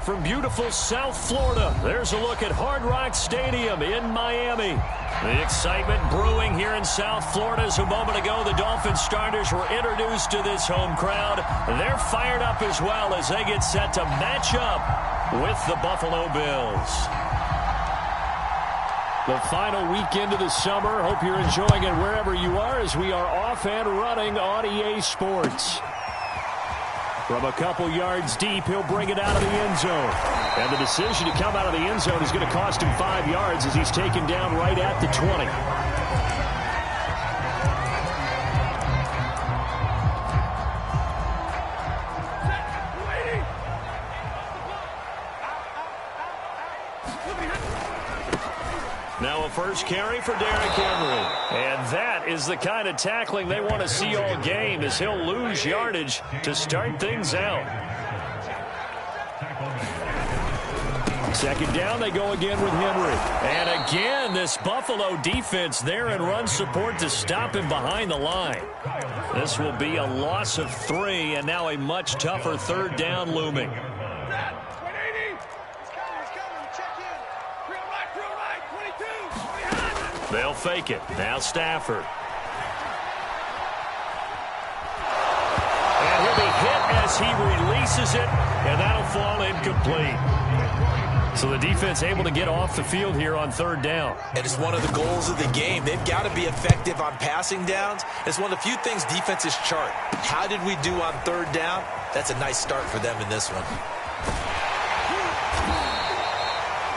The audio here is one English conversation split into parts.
from beautiful South Florida. There's a look at Hard Rock Stadium in Miami. The excitement brewing here in South Florida as a moment ago the Dolphins starters were introduced to this home crowd. They're fired up as well as they get set to match up with the Buffalo Bills. The final weekend of the summer. Hope you're enjoying it wherever you are as we are off and running on EA Sports. From a couple yards deep, he'll bring it out of the end zone. And the decision to come out of the end zone is going to cost him 5 yards as he's taken down right at the 20. Now a first carry for Derrick Henry. And that is the kind of tackling they want to see all game as he'll lose yardage to start things out. Second down, they go again with Henry. And again, this Buffalo defense there in run support to stop him behind the line. This will be a loss of 3 and now a much tougher third down looming. They'll fake it. Now Stafford. And he'll be hit as he releases it, and that'll fall incomplete. So the defense able to get off the field here on third down. And it's one of the goals of the game. They've got to be effective on passing downs. It's one of the few things defenses chart. How did we do on third down? That's a nice start for them in this one.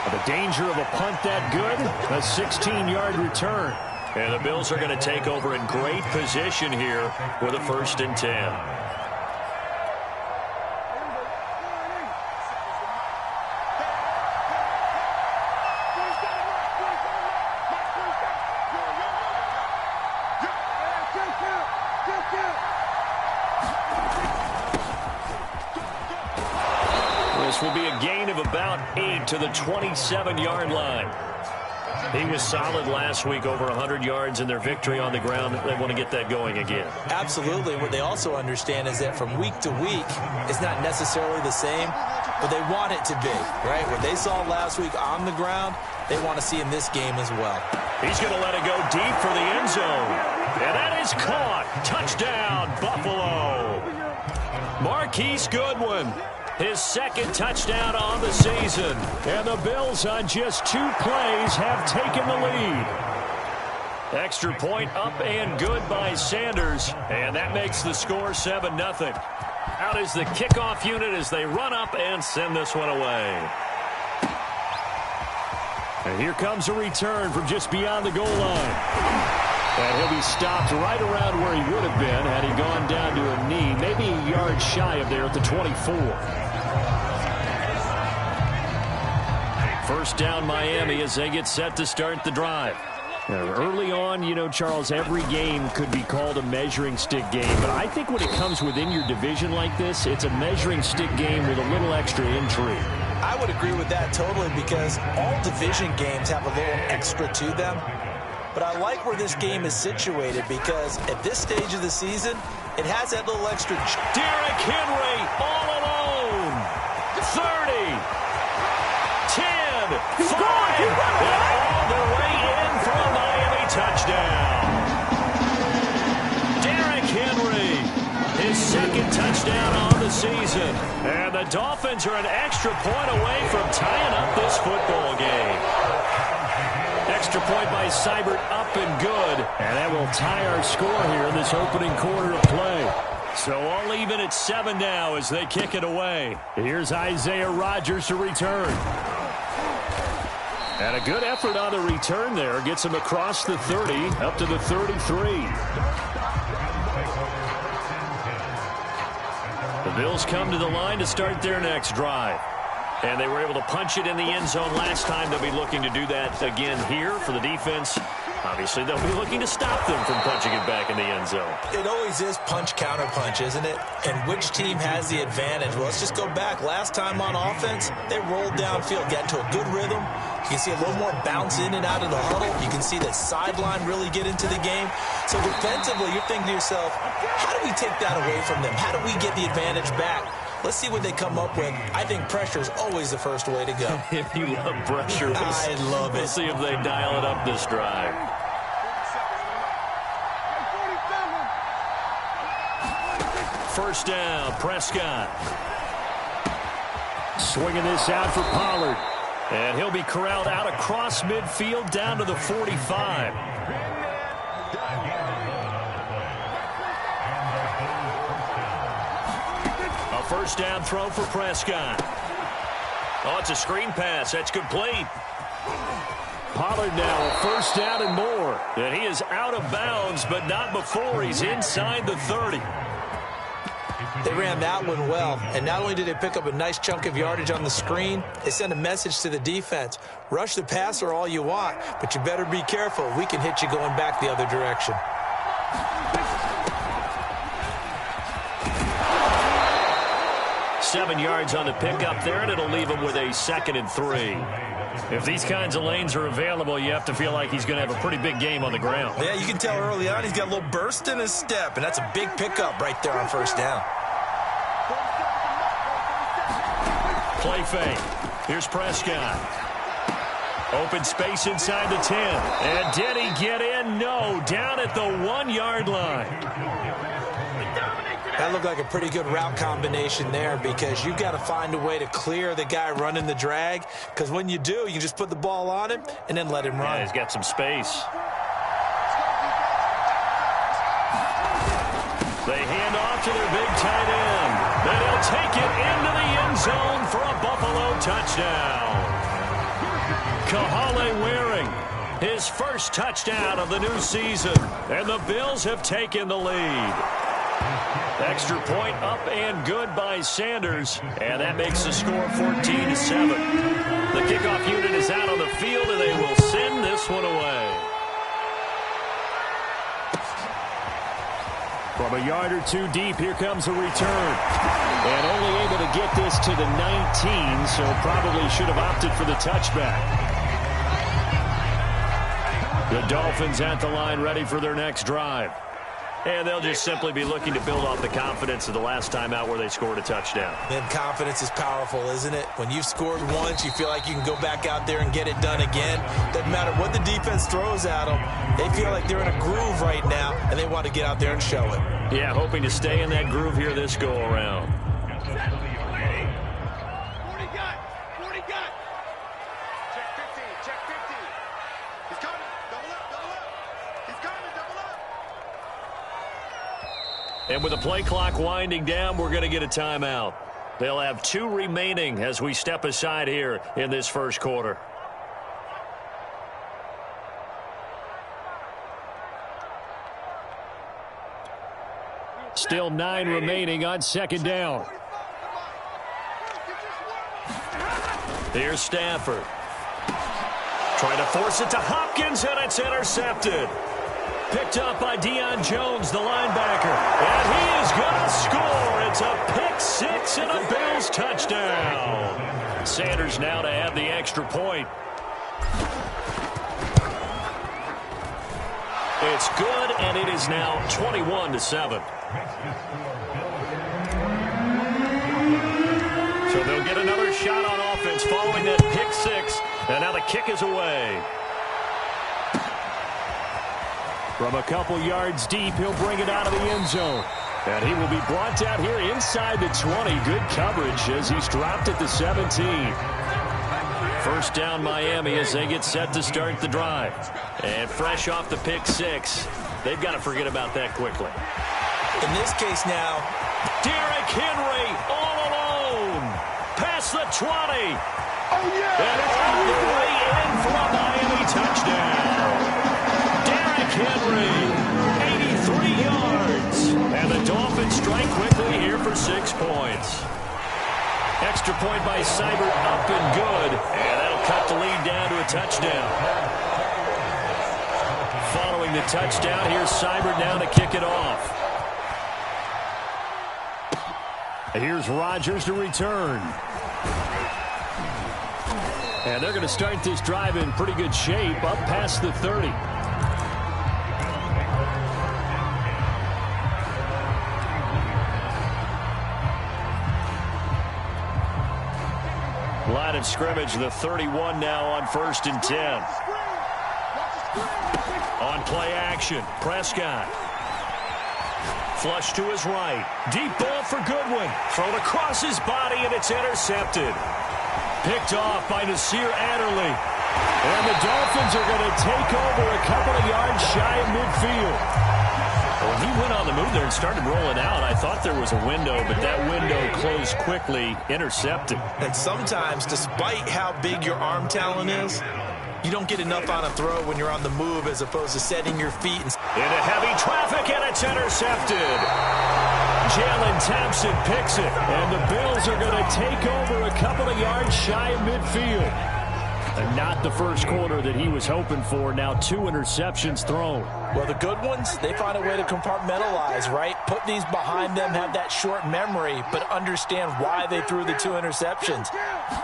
The danger of a punt that good, a 16-yard return. And the Bills are going to take over in great position here with a 1st and 10. This will be a gain of about 8 to the 27-yard line. He was solid last week, over 100 yards in their victory on the ground. They want to get that going again. Absolutely. What they also understand is that from week to week, it's not necessarily the same, but they want it to be, right? What they saw last week on the ground, they want to see in this game as well. He's going to let it go deep for the end zone. And that is caught. Touchdown, Buffalo. Marquise Goodwin. His 2nd touchdown on the season. And the Bills on just 2 plays have taken the lead. Extra point up and good by Sanders. And that makes the score 7-0. Out is the kickoff unit as they run up and send this one away. And here comes a return from just beyond the goal line. And he'll be stopped right around where he would have been had he gone down to a knee, maybe a yard shy of there at the 24. First down Miami as they get set to start the drive. Now, early on, you know, Charles, every game could be called a measuring stick game. But I think when it comes within your division like this, it's a measuring stick game with a little extra intrigue. I would agree with that totally because all division games have a little extra to them. But I like where this game is situated because at this stage of the season, it has that little extra. Derrick Henry all alone. 30. 10, 5, and all the way in for a Miami touchdown. Derrick Henry, his 2nd touchdown on the season. And the Dolphins are an extra point away from tying up this football game. Extra point by Seibert up and good. And that will tie our score here in this opening quarter of play. So all even at 7 now as they kick it away. Here's Isaiah Rodgers to return. And a good effort on the return there. Gets him across the 30, up to the 33. The Bills come to the line to start their next drive. And they were able to punch it in the end zone last time. They'll be looking to do that again here for the defense. Obviously, they'll be looking to stop them from punching it back in the end zone. It always is punch, counter punch, isn't it? And which team has the advantage? Well, let's just go back. Last time on offense, they rolled downfield, got into a good rhythm. You can see a little more bounce in and out of the huddle. You can see the sideline really get into the game. So defensively, you're thinking to yourself, how do we take that away from them? How do we get the advantage back? Let's see what they come up with. I think pressure is always the first way to go. If you love pressure, I love it. We'll see if they dial it up this drive. First down, Prescott. Swinging this out for Pollard. And he'll be corralled out across midfield down to the 45. A first down throw for Prescott. Oh, it's a screen pass. That's complete. Pollard now a first down and more. And he is out of bounds, but not before he's inside the 30. They ran that one well, and not only did they pick up a nice chunk of yardage on the screen, they sent a message to the defense. Rush the passer all you want, but you better be careful. We can hit you going back the other direction. Seven yards on the pickup there, and it'll leave him with a 2nd and 3. If these kinds of lanes are available, you have to feel like he's going to have a pretty big game on the ground. Yeah, you can tell early on he's got a little burst in his step, and that's a big pickup right there on first down. Play fake. Here's Prescott. Open space inside the 10. And did he get in? No. Down at the 1-yard line. That looked like a pretty good route combination there because you've got to find a way to clear the guy running the drag, because when you do, you can just put the ball on him and then let him run. Yeah, he's got some space. They hand off to their big tight end. And he'll take it into the end zone for a Buffalo touchdown. Kahale Waring, his first touchdown of the new season. And the Bills have taken the lead. Extra point up and good by Sanders. And that makes the score 14-7. The kickoff unit is out on the field, and they will send this one away. From a yard or two deep, here comes a return. And only able to get this to the 19, so probably should have opted for the touchback. The Dolphins at the line, ready for their next drive. And they'll just simply be looking to build off the confidence of the last time out where they scored a touchdown. And confidence is powerful, isn't it? When you've scored once, you feel like you can go back out there and get it done again. Doesn't matter what the defense throws at them. They feel like they're in a groove right now, and they want to get out there and show it. Yeah, hoping to stay in that groove here this go-around. And with the play clock winding down, we're going to get a timeout. They'll have 2 remaining as we step aside here in this first quarter. Still 9 remaining on second down. Here's Stafford. Trying to force it to Hopkins, and it's intercepted. Picked up by Deion Jones, the linebacker. And he is going to score. It's a pick-6 and a Bills touchdown. Sanders now to add the extra point. It's good, and it is now 21-7. So they'll get another shot on offense following that pick-6. And now the kick is away. From a couple yards deep, he'll bring it out of the end zone. And he will be brought down here inside the 20. Good coverage as he's dropped at the 17. First down Miami as they get set to start the drive. And fresh off the pick-6, they've got to forget about that quickly. In this case now, Derrick Henry all alone. Past the 20. Oh, yeah. And all the way in for a Miami touchdown. Henry, 83 yards. And the Dolphins strike quickly here for 6 points. Extra point by Seibert up and good. And that'll cut the lead down to a touchdown. Following the touchdown, here's Seibert now to kick it off. Here's Rodgers to return. And they're going to start this drive in pretty good shape, up past the 30. line of scrimmage, the 31 now on 1st and 10. On play action, Prescott. Flush to his right. Deep ball for Goodwin. Thrown across his body, and it's intercepted. Picked off by Nasir Adderley. And the Dolphins are going to take over a couple of yards shy of midfield. When he went on the move there and started rolling out, I thought there was a window, but that window closed quickly, intercepted. And sometimes, despite how big your arm talent is, you don't get enough on a throw when you're on the move as opposed to setting your feet. Into heavy traffic, and it's intercepted. Jalen Thompson picks it, and the Bills are going to take over a couple of yards shy of midfield. And not the first quarter that he was hoping for. Now 2 interceptions thrown. Well, the good ones, they find a way to compartmentalize, right? Put these behind them, have that short memory, but understand why they threw the 2 interceptions.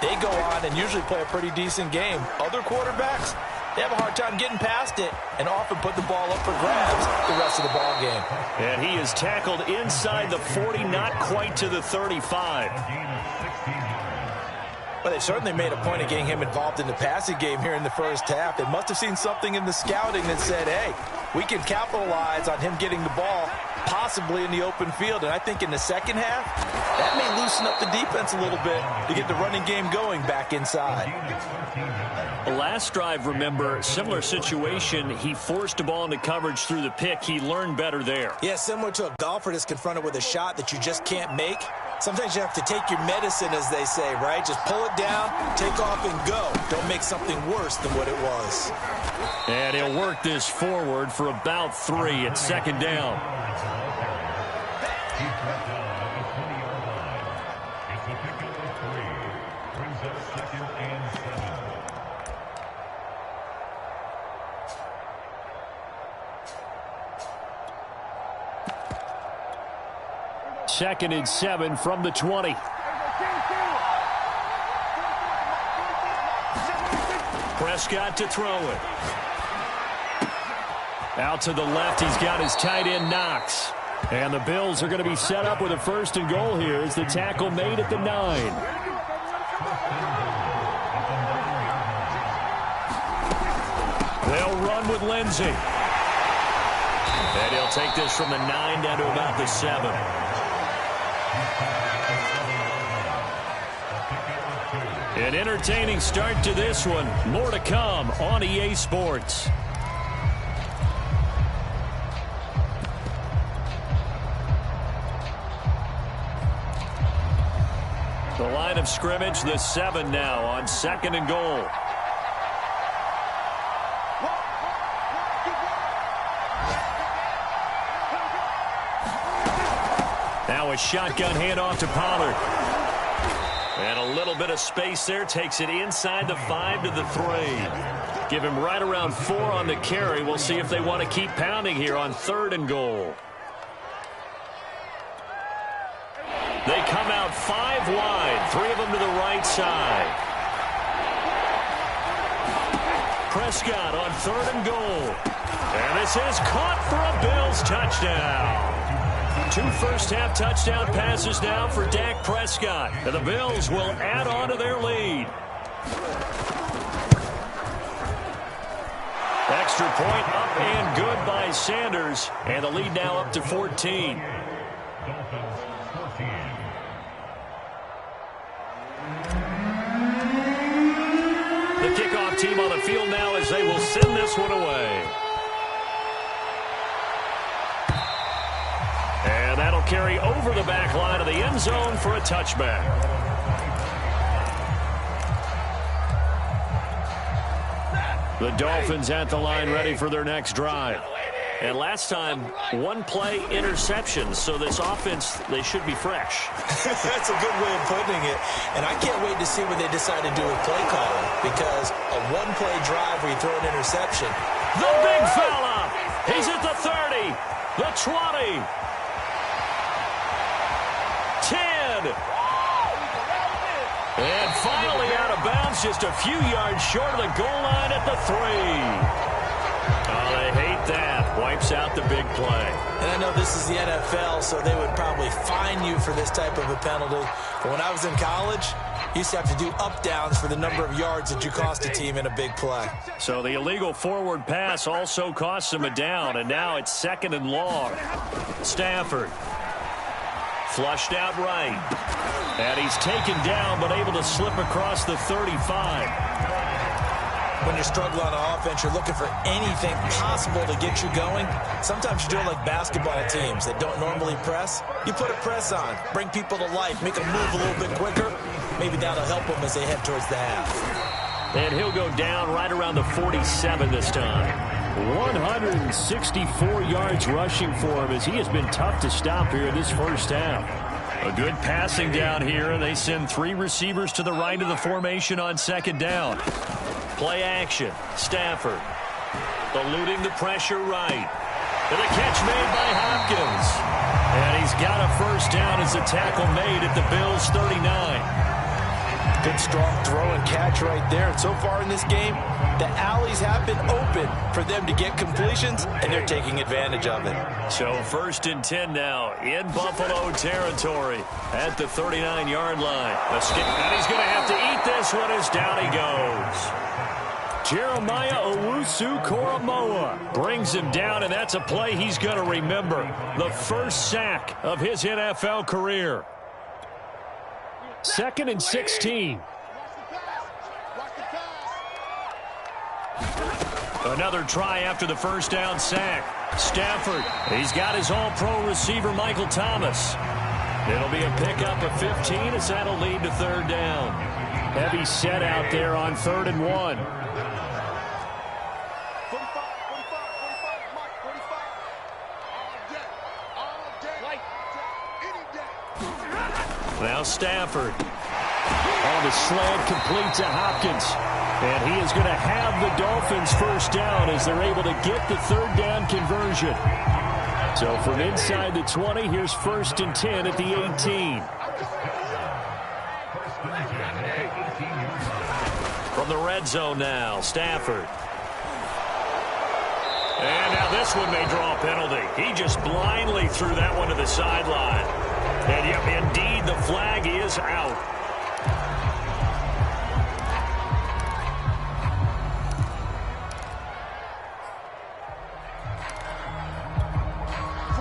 They go on and usually play a pretty decent game. Other quarterbacks, they have a hard time getting past it and often put the ball up for grabs the rest of the ball game. And he is tackled inside the 40, not quite to the 35. Well, they've certainly made a point of getting him involved in the passing game here in the first half. They must have seen something in the scouting that said, hey, we can capitalize on him getting the ball possibly in the open field. And I think in the second half, that may loosen up the defense a little bit to get the running game going back inside. The last drive, remember, similar situation. He forced the ball into coverage through the pick. He learned better there. Yeah, similar to a golfer that's confronted with a shot that you just can't make. Sometimes you have to take your medicine, as they say, right? Just pull it down, take off, and go. Don't make something worse than what it was. And he'll work this forward for about 3 at 2nd down. Second and 7 from the 20. Prescott to throw it. Out to the left, he's got his tight end Knox. And the Bills are going to be set up with a 1st and goal here as the tackle made at the 9. They'll run with Lindsey. And he'll take this from the 9 down to about the 7. An entertaining start to this one. More to come on EA Sports. The line of scrimmage, the 7 now on 2nd and goal. Now a shotgun handoff to Pollard. And a little bit of space there. Takes it inside the 5 to the 3. Give him right around 4 on the carry. We'll see if they want to keep pounding here on 3rd and goal. They come out 5 wide. 3 of them to the right side. Prescott on 3rd and goal. And this is caught for a Bills touchdown. 2 first-half touchdown passes now for Dak Prescott. And the Bills will add on to their lead. Extra point up and good by Sanders. And the lead now up to 14. The kickoff team on the field now as they will send this one away. And that'll carry over the back line of the end zone for a touchback. The Dolphins at the line ready for their next drive. And last time, 1-play interception. So this offense, they should be fresh. That's a good way of putting it. And I can't wait to see what they decide to do with play calling. Because a 1-play drive where you throw an interception. The big fella. He's at the 30. The 20. 10. And finally out of bounds, just a few yards short of the goal line at the 3. Oh, they hate that. Wipes out the big play. And I know this is the NFL, so they would probably fine you for this type of a penalty. But when I was in college, you used to have to do up-downs for the number of yards that you cost a team in a big play. So the illegal forward pass also costs him a down, and now it's 2nd and long. Stafford. Flushed out right. And he's taken down, but able to slip across the 35. When you're struggling on offense, you're looking for anything possible to get you going. Sometimes you do it like basketball teams that don't normally press. You put a press on, bring people to life, make them move a little bit quicker. Maybe that'll help them as they head towards the half. And he'll go down right around the 47 this time. 164 yards rushing for him as he has been tough to stop here in this first half. A good passing down here, and they send 3 receivers to the right of the formation on 2nd down. Play action. Stafford eluding the pressure right. And a catch made by Hopkins. And he's got a first down as a tackle made at the Bills' 39. Good, strong throw and catch right there. And so far in this game, the alleys have been open for them to get completions, and they're taking advantage of it. So 1st and 10 now in Buffalo territory at the 39-yard line. And he's going to have to eat this one as down he goes. Jeremiah Owusu-Koramoah brings him down, and that's a play he's going to remember. The first sack of his NFL career. 2nd and 16. Another try after the first down sack. Stafford, he's got his all-pro receiver Michael Thomas. It'll be a pickup of 15 as that'll lead to 3rd down. Heavy set out there on 3rd and 1. Now Stafford on the slant, complete to Hopkins. And he is going to have the Dolphins first down as they're able to get the 3rd down conversion. So from inside the 20, here's 1st and 10 at the 18. From the red zone now, Stafford. And now this one may draw a penalty. He just blindly threw that one to the sideline. And yep, indeed, the flag is out.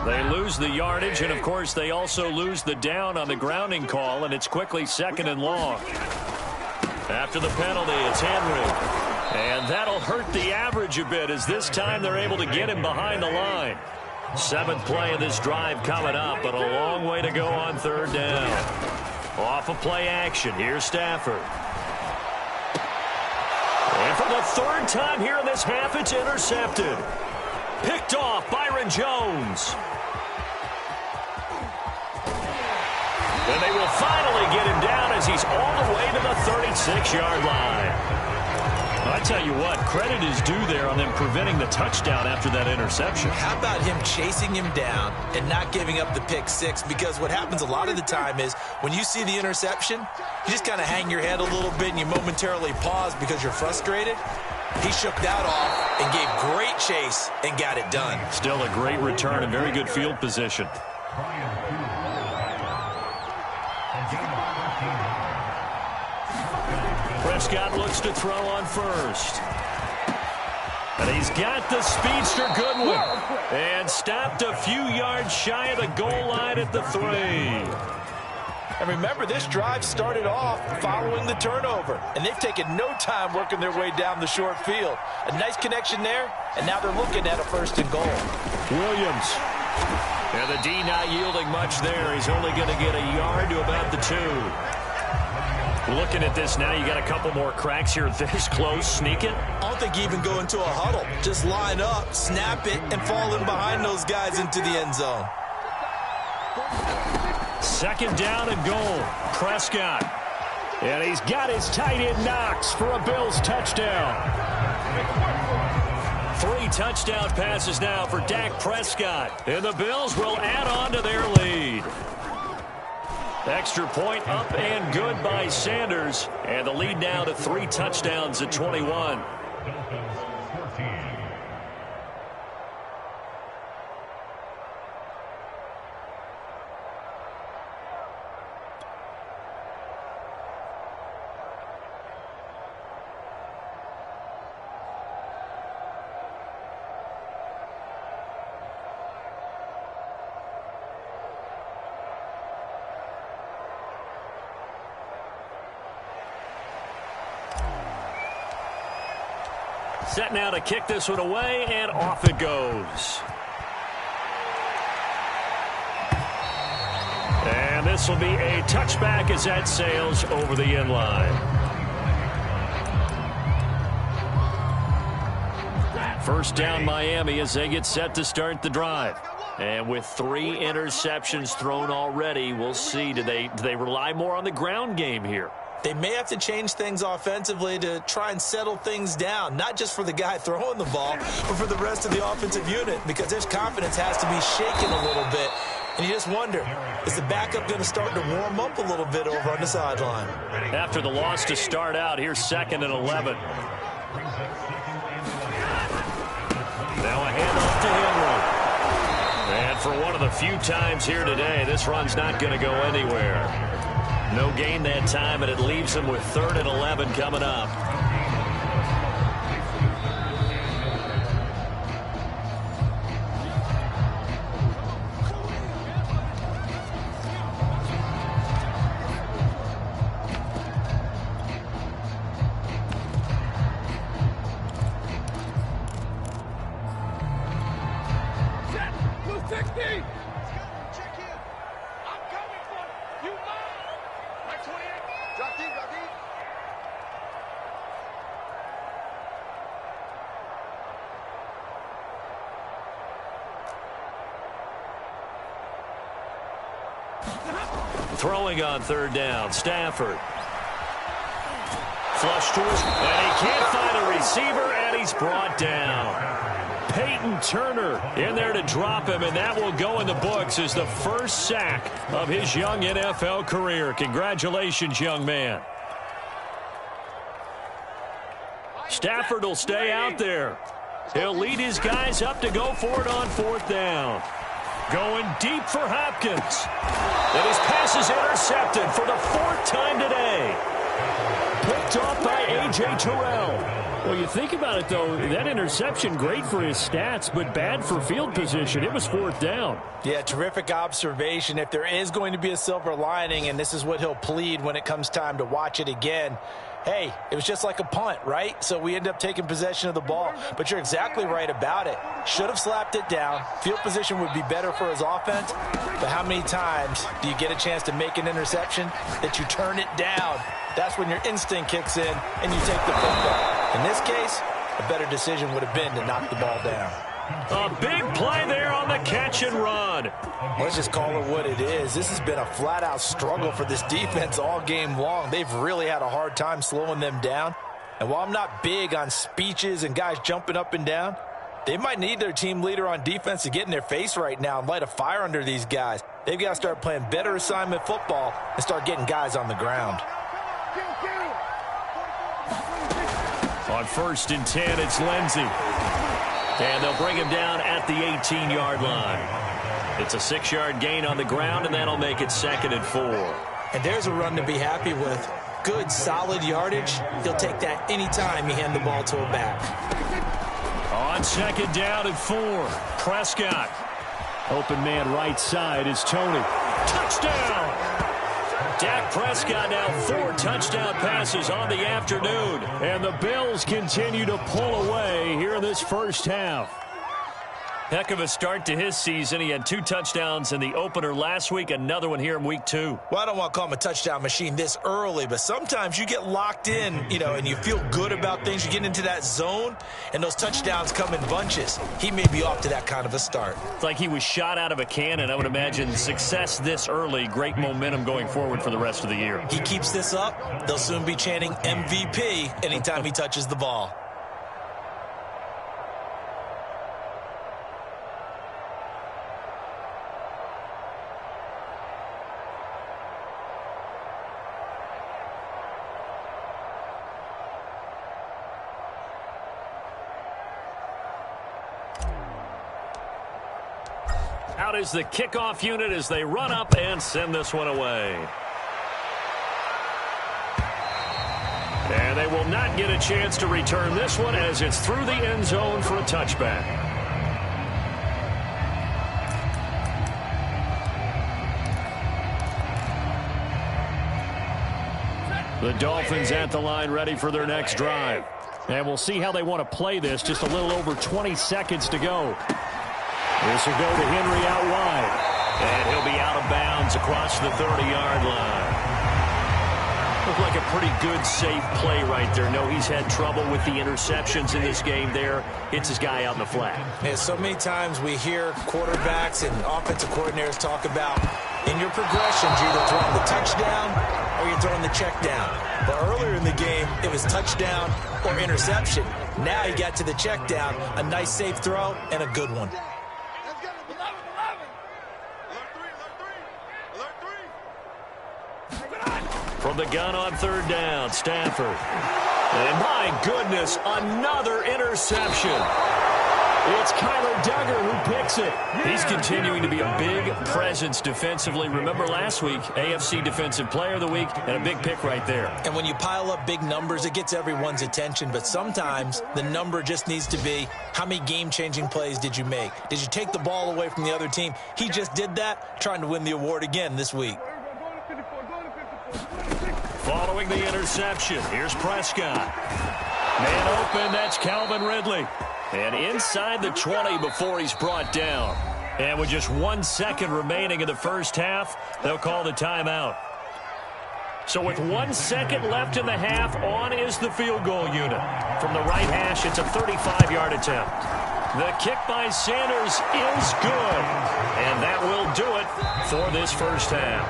They lose the yardage, and of course they also lose the down on the grounding call, and it's quickly 2nd and long. After the penalty, it's Henry. And that'll hurt the average a bit as this time they're able to get him behind the line. 7th play of this drive coming up, but a long way to go on 3rd down. Off of play action, here's Stafford. And for the 3rd time here in this half, it's intercepted. Picked off Byron Jones. And they will finally get him down as he's all the way to the 36-yard line. I tell you what, credit is due there on them preventing the touchdown after that interception. How about him chasing him down and not giving up the pick 6? Because what happens a lot of the time is when you see the interception, you just kind of hang your head a little bit and you momentarily pause because you're frustrated. He shook that off and gave great chase and got it done. Still a great return and very good field position. Prescott looks to throw on first. And he's got the speedster Goodwin. And stopped a few yards shy of the goal line at the 3. And remember, this drive started off following the turnover. And they've taken no time working their way down the short field. A nice connection there, and now they're looking at a 1st and goal. Williams. And the D not yielding much there. He's only going to get a yard to about the 2. Looking at this now, you got a couple more cracks here this close. Sneak it. I don't think you even go into a huddle. Just line up, snap it, and fall in behind those guys into the end zone. 2nd down and goal. Prescott. And he's got his tight end Knox for a Bills touchdown. 3 touchdown passes now for Dak Prescott. And the Bills will add on to their lead. Extra point up and good by Sanders. And the lead now to 3 touchdowns at 21. Set now to kick this one away, and off it goes. And this will be a touchback as that sails over the end line. First down Miami as they get set to start the drive. And with 3 interceptions thrown already, we'll see. Do they rely more on the ground game here? They may have to change things offensively to try and settle things down, not just for the guy throwing the ball, but for the rest of the offensive unit, because his confidence has to be shaken a little bit. And you just wonder, is the backup going to start to warm up a little bit over on the sideline? After the loss to start out, here's 2nd and 11. Now a handoff to Henry. And for one of the few times here today, this run's not going to go anywhere. No gain that time, and it leaves them with 3rd and 11 coming up. Throwing on 3rd down, Stafford. Flush to his, and he can't find a receiver, and he's brought down. Peyton Turner in there to drop him, and that will go in the books as the first sack of his young NFL career. Congratulations, young man. Stafford will stay out there. He'll lead his guys up to go for it on 4th down. Going deep for Hopkins. And his pass is intercepted for the 4th time today. Picked off by A.J. Terrell. Well, you think about it, though, that interception, great for his stats, but bad for field position. It was 4th down. Yeah, terrific observation. If there is going to be a silver lining, and this is what he'll plead when it comes time to watch it again, hey, it was just like a punt, right? So we end up taking possession of the ball. But you're exactly right about it. Should have slapped it down. Field position would be better for his offense. But how many times do you get a chance to make an interception that you turn it down? That's when your instinct kicks in and you take the football. In this case, a better decision would have been to knock the ball down. A big play there on the catch and run. Let's just call it what it is. This has been a flat-out struggle for this defense all game long. They've really had a hard time slowing them down. And while I'm not big on speeches and guys jumping up and down, they might need their team leader on defense to get in their face right now and light a fire under these guys. They've got to start playing better assignment football and start getting guys on the ground. On 1st and 10, it's Lindsey. And they'll bring him down at the 18-yard line. It's a 6-yard gain on the ground, and that'll make it 2nd and 4. And there's a run to be happy with. Good, solid yardage. He'll take that anytime you hand the ball to a back. On 2nd down and 4, Prescott. Open man right side is Tony. Touchdown! Dak Prescott now 4 touchdown passes on the afternoon. And the Bills continue to pull away here in this first half. Heck of a start to his season. He had 2 touchdowns in the opener last week, another one here in week 2. Well, I don't want to call him a touchdown machine this early, but sometimes you get locked in, and you feel good about things. You get into that zone, and those touchdowns come in bunches. He may be off to that kind of a start. It's like he was shot out of a cannon. I would imagine success this early, great momentum going forward for the rest of the year. He keeps this up, they'll soon be chanting MVP anytime he touches the ball. Out is the kickoff unit as they run up and send this one away. And they will not get a chance to return this one as it's through the end zone for a touchback. The Dolphins at the line ready for their next drive. And we'll see how they want to play this. Just a little over 20 seconds to go. This will go to Henry out wide. And he'll be out of bounds across the 30-yard line. Looked like a pretty good, safe play right there. No, he's had trouble with the interceptions in this game there. Hits his guy out in the flat. Yeah, so many times we hear quarterbacks and offensive coordinators talk about in your progressions, you're either throwing the touchdown or you're throwing the check down. But earlier in the game, it was touchdown or interception. Now you got to the check down, a nice safe throw, and a good one. From the gun on third down, Stafford. And my goodness, another interception. It's Kyler Duggar who picks it. He's continuing to be a big presence defensively. Remember last week, AFC Defensive Player of the Week, and a big pick right there. And when you pile up big numbers, it gets everyone's attention. But sometimes the number just needs to be, how many game-changing plays did you make? Did you take the ball away from the other team? He just did that, trying to win the award again this week. Following the interception, here's Prescott. Man open, that's Calvin Ridley. And inside the 20 before he's brought down. And with just 1 second remaining in the first half, they'll call the timeout. So with 1 second left in the half, on is the field goal unit. From the right hash, it's a 35-yard attempt. The kick by Sanders is good. And that will do it for this first half.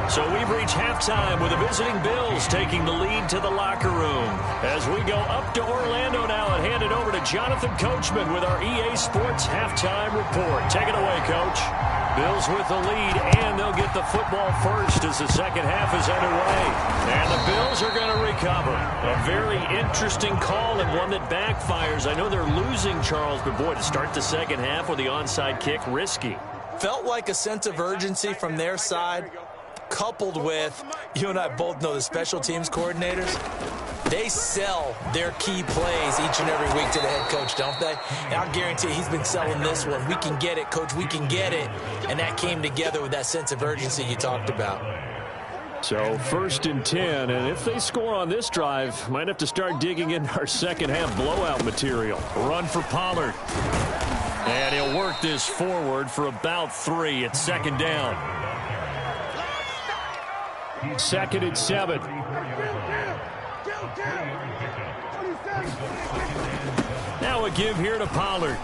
So we've reached halftime with the visiting Bills taking the lead to the locker room. As we go up to Orlando now and hand it over to Jonathan Coachman with our EA Sports Halftime Report. Take it away, Coach. Bills with the lead, and they'll get the football first as the second half is underway. And the Bills are going to recover. A very interesting call and one that backfires. I know they're losing, Charles, but boy, to start the second half with the onside kick, risky. Felt like a sense of urgency from their side, coupled with, you and I both know the special teams coordinators, they sell their key plays each and every week to the head coach, don't they? And I'll guarantee he's been selling this one. We can get it, Coach, we can get it. And that came together with that sense of urgency you talked about. So 1st and 10, and if they score on this drive, might have to start digging in our second half blowout material. Run for Pollard. And he'll work this forward for about 3. It's second down. 2nd and 7. Now a give here to Pollard.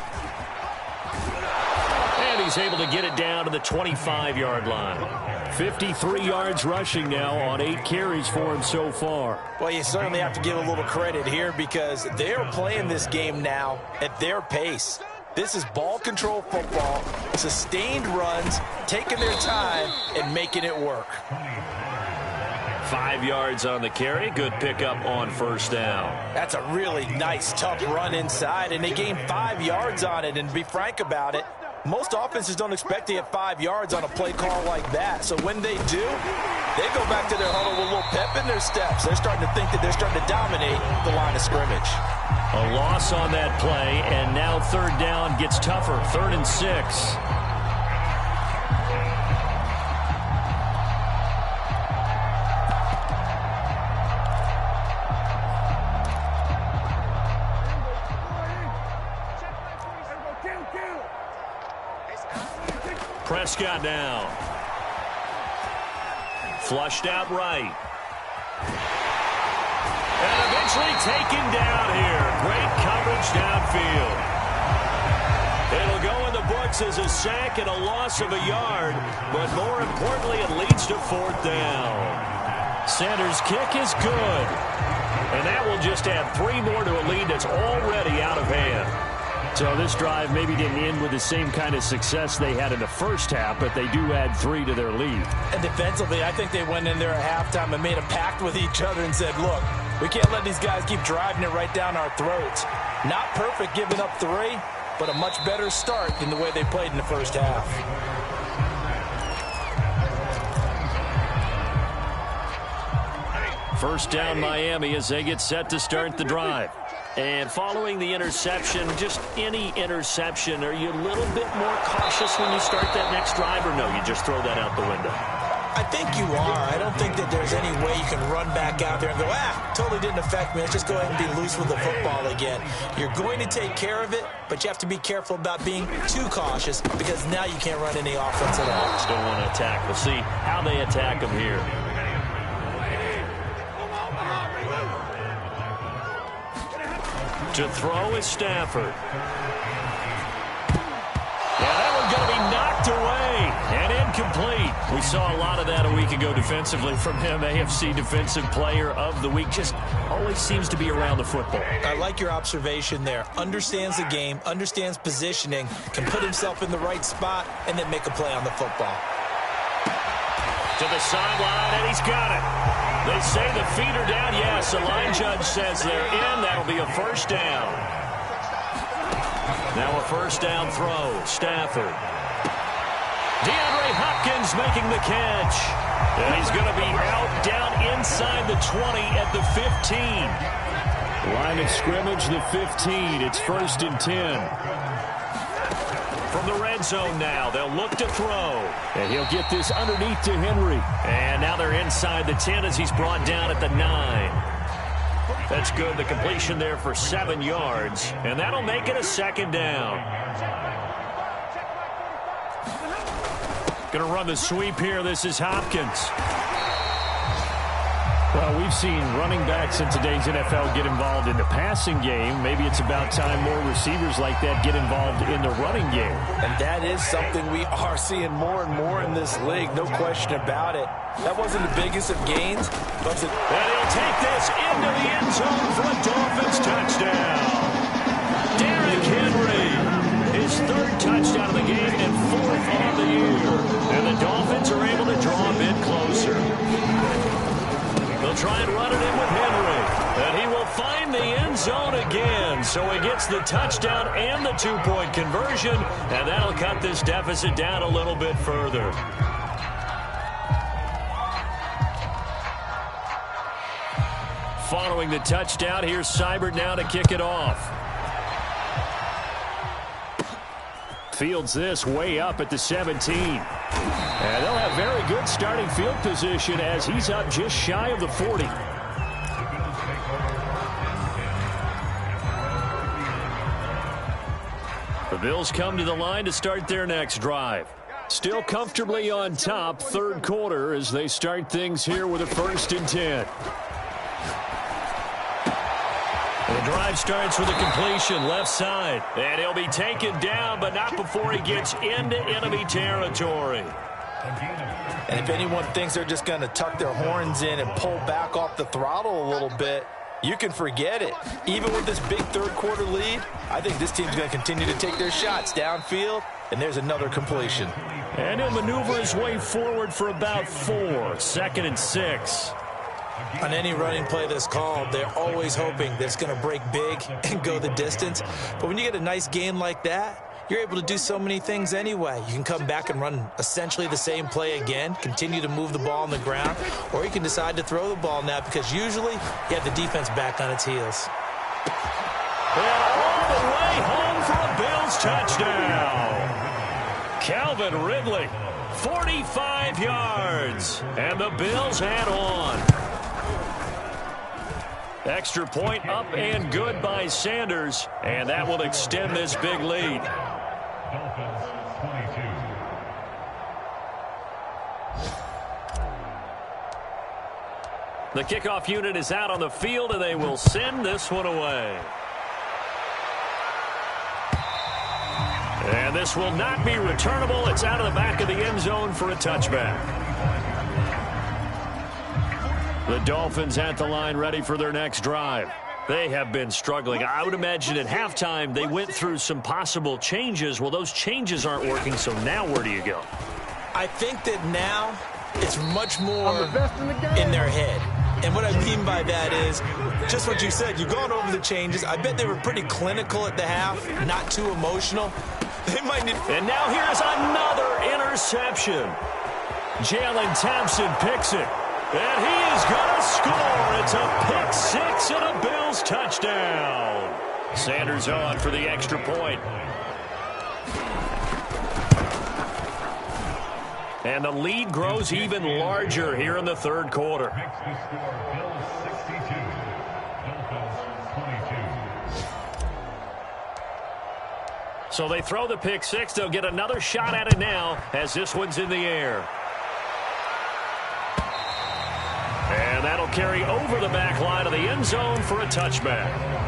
And he's able to get it down to the 25-yard line. 53 yards rushing now on 8 carries for him so far. Well, you certainly have to give a little credit here because they're playing this game now at their pace. This is ball control football, sustained runs, taking their time and making it work. 5 yards on the carry. Good pickup on first down. That's a really nice, tough run inside, and they gained 5 yards on it. And to be frank about it, most offenses don't expect to get 5 yards on a play call like that. So when they do, they go back to their huddle with a little pep in their steps. They're starting to think that they're starting to dominate the line of scrimmage. A loss on that play, and now third down gets tougher. 3rd and 6. Prescott now. Flushed out right. And eventually taken down here. Great coverage downfield. It'll go in the books as a sack and a loss of a yard, but more importantly, it leads to 4th down. Sanders' kick is good. And that will just add 3 more to a lead that's already out of hand. So this drive maybe didn't end with the same kind of success they had in the first half, but they do add 3 to their lead. And defensively, I think they went in there at halftime and made a pact with each other and said, look, we can't let these guys keep driving it right down our throats. Not perfect giving up 3, but a much better start than the way they played in the first half. First down Miami as they get set to start the drive. And following the interception, just any interception, are you a little bit more cautious when you start that next drive, or no, you just throw that out the window? I think you are. I don't think that there's any way you can run back out there and go, totally didn't affect me. Let's just go ahead and be loose with the football again. You're going to take care of it, but you have to be careful about being too cautious because now you can't run any offense at all. Still want to attack. We'll see how they attack him here. To throw is Stafford. Yeah, that one's going to be knocked away and incomplete. We saw a lot of that a week ago defensively from him. AFC Defensive Player of the Week. Just always seems to be around the football. I like your observation there. Understands the game, understands positioning, can put himself in the right spot, and then make a play on the football. To the sideline, and he's got it. They say the feet are down. Yes, the line judge says they're in. That'll be a first down. Now a first down throw. Stafford. DeAndre Hopkins making the catch. And he's going to be out down inside the 20 at the 15. Line of scrimmage, the 15. It's 1st and 10. From the red zone now, they'll look to throw. And he'll get this underneath to Henry. And now they're inside the 10 as he's brought down at the 9. That's good. The completion there for 7 yards. And that'll make it a second down. Going to run the sweep here. This is Hopkins. Well, we've seen running backs in today's NFL get involved in the passing game. Maybe it's about time more receivers like that get involved in the running game. And that is something we are seeing more and more in this league, no question about it. That wasn't the biggest of gains. And he'll take this into the end zone for a Dolphins touchdown. Derrick Henry, his 3rd touchdown of the game and 4th on the year. And the Dolphins are able to draw a bit closer. They'll try and run it in with Henry. And he will find the end zone again. So he gets the touchdown and the 2-point conversion. And that'll cut this deficit down a little bit further. Following the touchdown, here's Seibert now to kick it off. Fields this way up at the 17. And they'll have very good starting field position as he's up just shy of the 40. The Bills come to the line to start their next drive. Still comfortably on top, 3rd quarter as they start things here with a 1st and 10. The drive starts with a completion left side. And he'll be taken down, but not before he gets into enemy territory. And if anyone thinks they're just going to tuck their horns in and pull back off the throttle a little bit, you can forget it. Even with this big 3rd quarter lead, I think this team's going to continue to take their shots downfield, and there's another completion. And he'll maneuver his way forward for about 4. 2nd and 6. On any running play that's called, they're always hoping that it's going to break big and go the distance. But when you get a nice gain like that, you're able to do so many things anyway. You can come back and run essentially the same play again, continue to move the ball on the ground, or you can decide to throw the ball now because usually you have the defense back on its heels. And all the way home for a Bills touchdown. Calvin Ridley, 45 yards, and the Bills head on. Extra point up and good by Sanders, and that will extend this big lead. The kickoff unit is out on the field, and they will send this one away. And this will not be returnable. It's out of the back of the end zone for a touchback. The Dolphins at the line ready for their next drive. They have been struggling. I would imagine at halftime they went through some possible changes. Well, those changes aren't working, so now where do you go? I think that now it's much more in their head. And what I mean by that is just what you said. You've gone over the changes. I bet they were pretty clinical at the half, not too emotional. They might need... And now here's another interception. Jalen Thompson picks it. And he is going to score. It's a pick 6 and a Bills touchdown. Sanders on for the extra point. And the lead grows even larger here in the third quarter. So they throw the pick six. They'll get another shot at it now as this one's in the air. And that'll carry over the back line of the end zone for a touchback.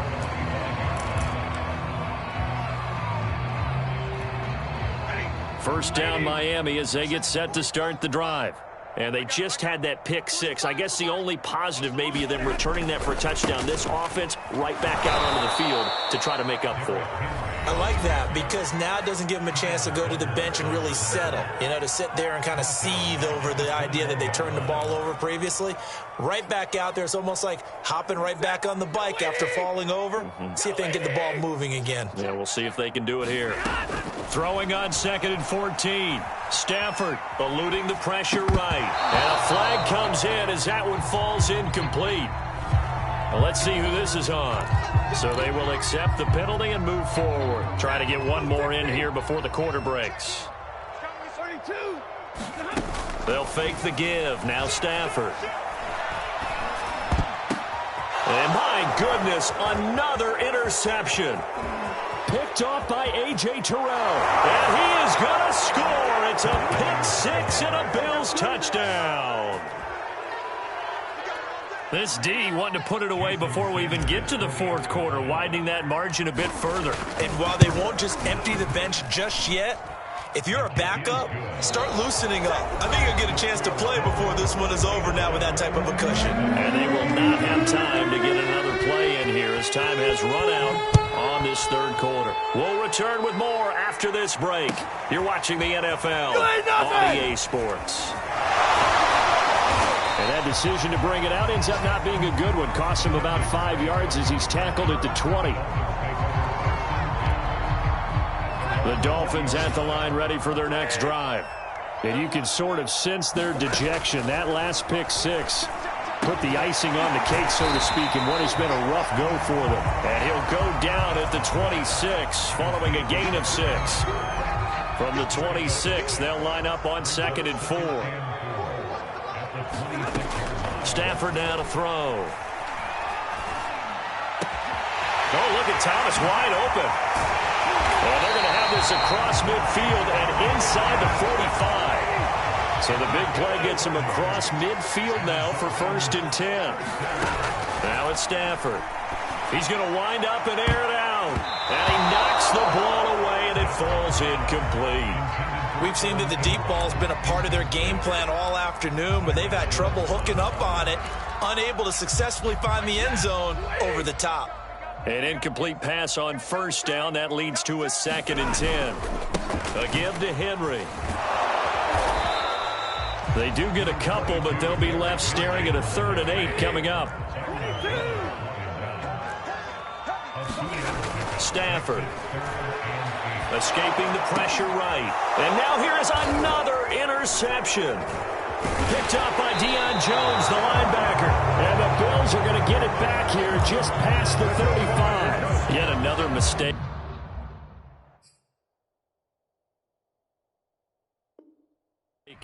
First down Miami as they get set to start the drive. And they just had that pick six. I guess the only positive maybe of them returning that for a touchdown. This offense right back out onto the field to try to make up for it. I like that because now it doesn't give them a chance to go to the bench and really settle. You know, to sit there and kind of seethe over the idea that they turned the ball over previously. Right back out there. It's almost like hopping right back on the bike after falling over. See if they can get the ball moving again. Yeah, we'll see if they can do it here. Throwing on 2nd and 14. Stafford eluding the pressure right. And a flag comes in as that one falls incomplete. Well, let's see who this is on. So they will accept the penalty and move forward. Try to get one more in here before the quarter breaks. They'll fake the give. Now Stafford. And my goodness, another interception. Picked off by A.J. Terrell. And he is going to score. It's a pick six and a Bills touchdown. This D wanting to put it away before we even get to the fourth quarter, widening that margin a bit further. And while they won't just empty the bench just yet, if you're a backup, start loosening up. I think you'll get a chance to play before this one is over now with that type of a cushion. And they will not have time to get another play in here as time has run out on this third quarter. We'll return with more after this break. You're watching the NFL on EA Sports. And that decision to bring it out ends up not being a good one. Costs him about 5 yards as he's tackled at the 20. The Dolphins at the line ready for their next drive. And you can sort of sense their dejection. That last pick six put the icing on the cake, so to speak, in what has been a rough go for them. And he'll go down at the 26 following a gain of 6. From the 26, they'll line up on 2nd and 4. Stafford now to throw. Oh, look at Thomas wide open. And they're going to have this across midfield and inside the 45. So the big play gets him across midfield now for 1st and 10. Now it's Stafford. He's going to wind up and air it out. And he knocks the ball away and it falls incomplete. We've seen that the deep ball's been a part of their game plan all afternoon, but they've had trouble hooking up on it, unable to successfully find the end zone over the top. An incomplete pass on 1st down. That leads to a 2nd and 10. A give to Henry. They do get a couple, but they'll be left staring at a 3rd and 8 coming up. Stafford. Escaping the pressure right. And now here is another interception. Picked up by Deion Jones, the linebacker. And the Bills are going to get it back here just past the 35. Yet another mistake.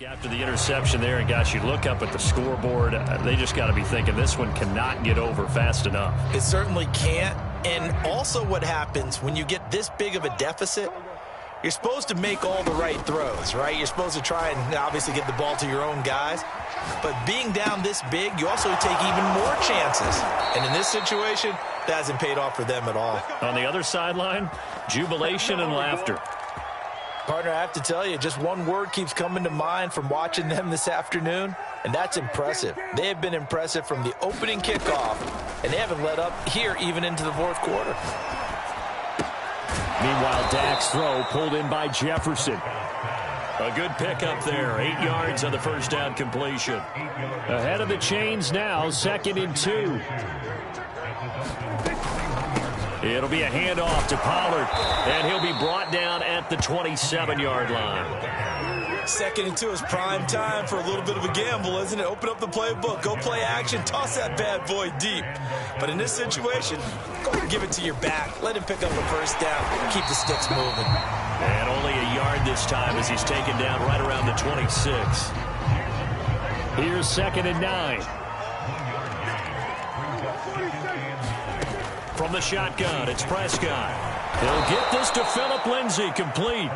After the interception there, and gosh, you look up at the scoreboard, they just got to be thinking this one cannot get over fast enough. It certainly can't. And also what happens when you get this big of a deficit, you're supposed to make all the right throws, right? You're supposed to try and obviously get the ball to your own guys. But being down this big, you also take even more chances. And in this situation, that hasn't paid off for them at all. On the other sideline, jubilation and laughter. Partner, I have to tell you, just one word keeps coming to mind from watching them this afternoon, and that's impressive. They have been impressive from the opening kickoff, and they haven't let up here even into the fourth quarter. Meanwhile, Dak's throw pulled in by Jefferson. A good pickup there. 8 yards on the 1st down completion. Ahead of the chains now, 2nd and 2. It'll be a handoff to Pollard, and he'll be brought down at the 27-yard line. 2nd and 2 is prime time for a little bit of a gamble, isn't it? Open up the playbook, go play action, toss that bad boy deep. But in this situation, go ahead and give it to your back. Let him pick up a 1st down, keep the sticks moving. And only a yard this time as he's taken down right around the 26. Here's 2nd and 9. From the shotgun, it's Prescott. He'll get this to Phillip Lindsay, complete.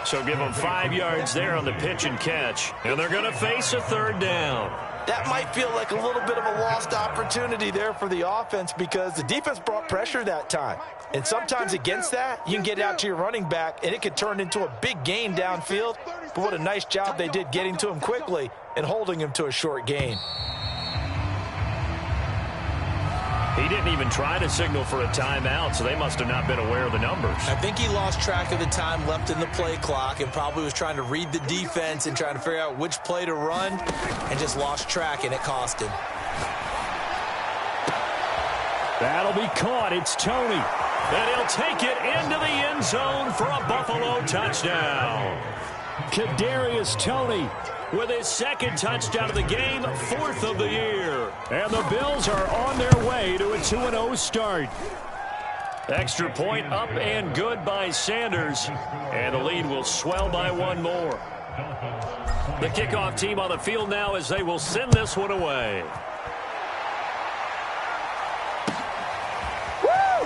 So give him 5 yards there on the pitch and catch. And they're going to face a 3rd down. That might feel like a little bit of a lost opportunity there for the offense because the defense brought pressure that time. And sometimes against that, you can get out to your running back, and it could turn into a big gain downfield. But what a nice job they did getting to him quickly and holding him to a short gain. He didn't even try to signal for a timeout, so they must have not been aware of the numbers. I think he lost track of the time left in the play clock and probably was trying to read the defense and trying to figure out which play to run and just lost track, and it cost him. That'll be caught. It's Tony. And he'll take it into the end zone for a Buffalo touchdown. Kadarius Toney with his 2nd touchdown of the game, 4th of the year. And the Bills are on their way to a 2-0 start. Extra point up and good by Sanders. And the lead will swell by 1 more. The kickoff team on the field now as they will send this one away.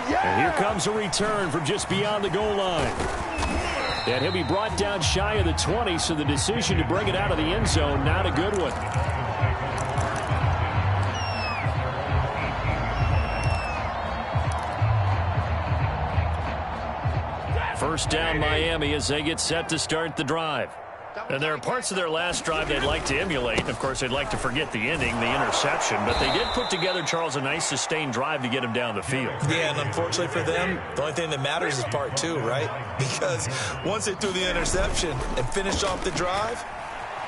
And here comes a return from just beyond the goal line. And he'll be brought down shy of the 20, so the decision to bring it out of the end zone, not a good one. First down Miami as they get set to start the drive. And there are parts of their last drive they'd like to emulate. Of course, they'd like to forget the ending, the interception. But they did put together, Charles, a nice sustained drive to get him down the field. Yeah, and unfortunately for them, the only thing that matters is part 2, right? Because once they threw the interception and finished off the drive,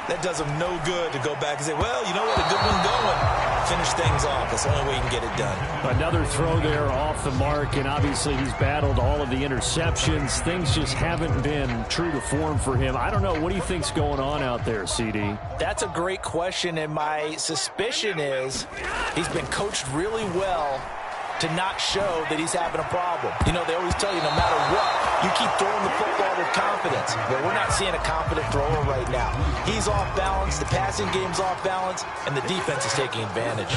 that does them no good to go back and say, well, you know what, a good one going. Finish things off. That's the only way you can get it done. Another throw there off the mark, and obviously he's battled all of the interceptions. Things just haven't been true to form for him. I don't know. What do you think's going on out there, CD? That's a great question, and my suspicion is he's been coached really well to not show that he's having a problem. You know, they always tell you no matter what, you keep throwing the football with confidence. But we're not seeing a confident thrower right now. He's off balance, the passing game's off balance, and the defense is taking advantage.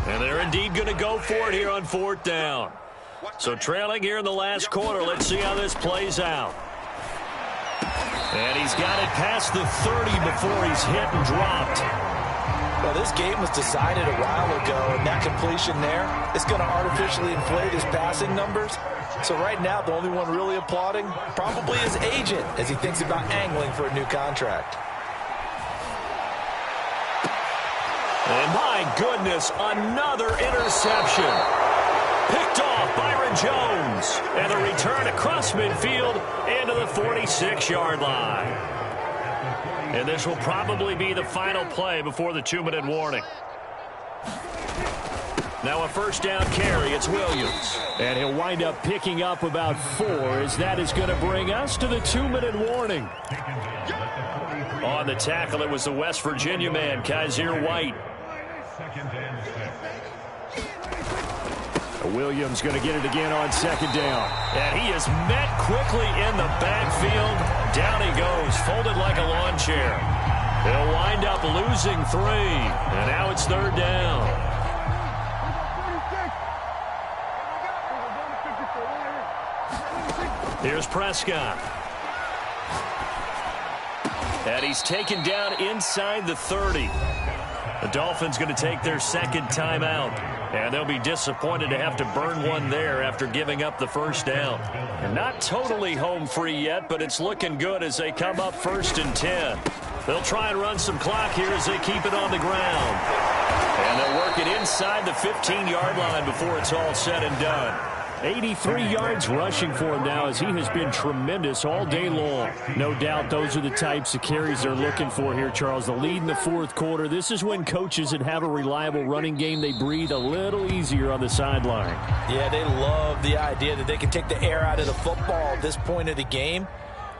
And they're indeed going to go for it here on 4th down. So trailing here in the last quarter, let's see how this plays out. And he's got it past the 30 before he's hit and dropped. Well, this game was decided a while ago, and that completion there is going to artificially inflate his passing numbers. So right now, the only one really applauding probably his agent as he thinks about angling for a new contract. And my goodness, another interception. Picked off Byron Jones. And the return across midfield into the 46-yard line. And this will probably be the final play before the 2-minute warning. Now a first down carry. It's Williams. And he'll wind up picking up about 4 as that is going to bring us to the 2-minute warning. On the tackle, it was the West Virginia man, Kaiser White. Williams going to get it again on 2nd down. And he is met quickly in the backfield. Down he goes, folded like a lawn chair. He'll wind up losing 3. And now it's 3rd down. Here's Prescott. And he's taken down inside the 30. The Dolphins going to take their 2nd timeout. And they'll be disappointed to have to burn one there after giving up the first down. And not totally home free yet, but it's looking good as they come up 1st and 10. They'll try and run some clock here as they keep it on the ground. And they'll work it inside the 15-yard line before it's all said and done. 83 yards rushing for him now as he has been tremendous all day long. No doubt those are the types of carries they're looking for here, Charles. The lead in the 4th quarter. This is when coaches that have a reliable running game, they breathe a little easier on the sideline. Yeah, they love the idea that they can take the air out of the football at this point of the game.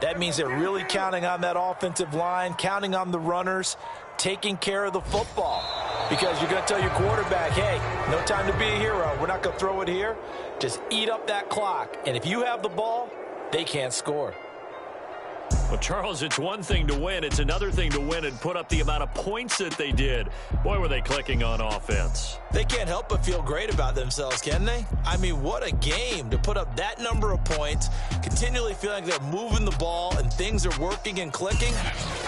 That means they're really counting on that offensive line, counting on the runners, taking care of the football. Because you're going to tell your quarterback, hey, no time to be a hero. We're not going to throw it here. Just eat up that clock. And if you have the ball, they can't score. Well, Charles, it's one thing to win. It's another thing to win and put up the amount of points that they did. Boy, were they clicking on offense. They can't help but feel great about themselves, can they? I mean, what a game to put up that number of points, continually feeling like they're moving the ball and things are working and clicking.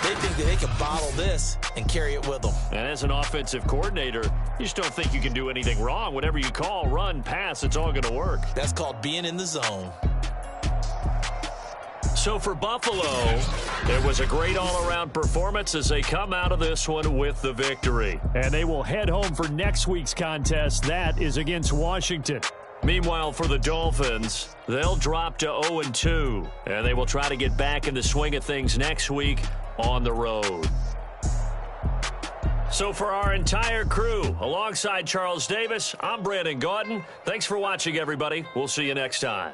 They think that they can bottle this and carry it with them. And as an offensive coordinator, you just don't think you can do anything wrong. Whatever you call, run, pass, it's all going to work. That's called being in the zone. So for Buffalo, it was a great all-around performance as they come out of this one with the victory. And they will head home for next week's contest. That is against Washington. Meanwhile, for the Dolphins, they'll drop to 0-2, and they will try to get back in the swing of things next week on the road. So for our entire crew, alongside Charles Davis, I'm Brandon Gaudin. Thanks for watching, everybody. We'll see you next time.